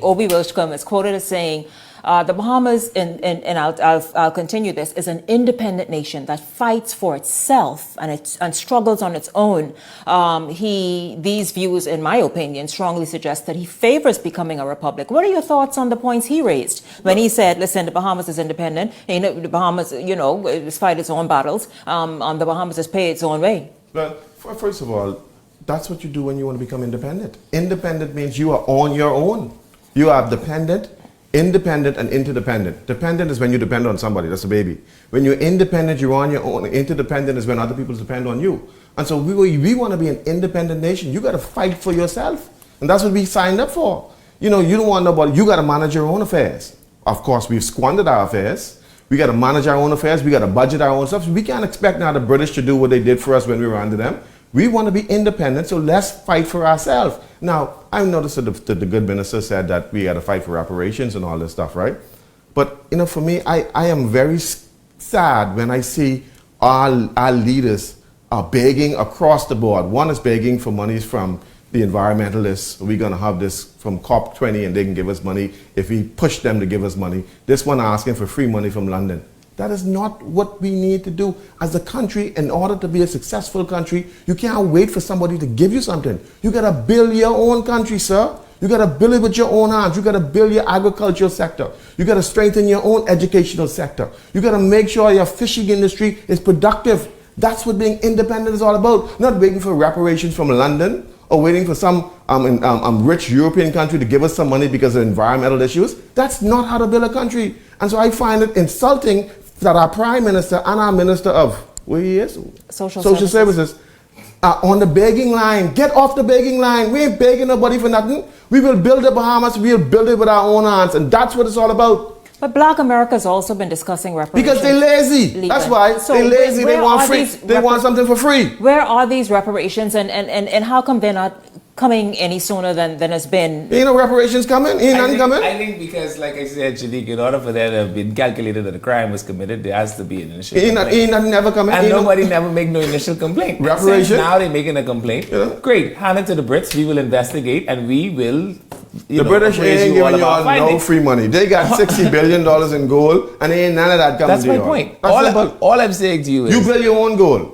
Obi Wilshcombe is quoted as saying, the Bahamas, and I'll continue this, is an independent nation that fights for itself and struggles on its own. These views, in my opinion, strongly suggest that he favors becoming a republic. What are your thoughts on the points he raised when he said, listen, the Bahamas is independent, the Bahamas, is fight its own battles, the Bahamas is pay its own way? Well, first of all, that's what you do when you want to become independent. Independent means you are on your own. You are dependent, independent, and interdependent. Dependent is when you depend on somebody, that's a baby. When you're independent, you're on your own. Interdependent is when other people depend on you. And so we want to be an independent nation. You got to fight for yourself. And that's what we signed up for. You don't want nobody, you got to manage your own affairs. Of course, we've squandered our affairs. We got to manage our own affairs. We got to budget our own stuff. So we can't expect now the British to do what they did for us when we were under them. We want to be independent, so let's fight for ourselves. Now, I noticed that the good minister said that we got to fight for reparations and all this stuff, right? But, for me, I am very sad when I see our leaders are begging across the board. One is begging for monies from the environmentalists. We're going to have this from COP20 and they can give us money if we push them to give us money. This one asking for free money from London. That is not what we need to do. As a country, in order to be a successful country, you can't wait for somebody to give you something. You got to build your own country, sir. You got to build it with your own hands. You got to build your agricultural sector. You got to strengthen your own educational sector. You got to make sure your fishing industry is productive. That's what being independent is all about. Not waiting for reparations from London or waiting for some rich European country to give us some money because of environmental issues. That's not how to build a country. And so I find it insulting that our Prime Minister and our Minister of, where he is? Social Services are on the begging line. Get off the begging line. We ain't begging nobody for nothing. We will build the Bahamas. We'll build it with our own hands. And that's what it's all about. But Black America's also been discussing reparations. Because they're lazy. That's why. So they're lazy. They want free. They want something for free. Where are these reparations and how come they're not coming any sooner than has been? Ain't no reparations coming? Ain't nothing coming? I think because, like I said, Shanique, in order for there to have been calculated that a crime was committed, there has to be an initial complaint. Ain't nothing never coming. And nobody never make no initial complaint. Reparation? Now they're making a complaint. Yeah. Great. Hand it to the Brits. We will investigate and we will, the British ain't giving y'all no free money. They got $60 billion in gold and ain't none of that coming to you. That's my point. All I'm saying to you is, you build your own gold.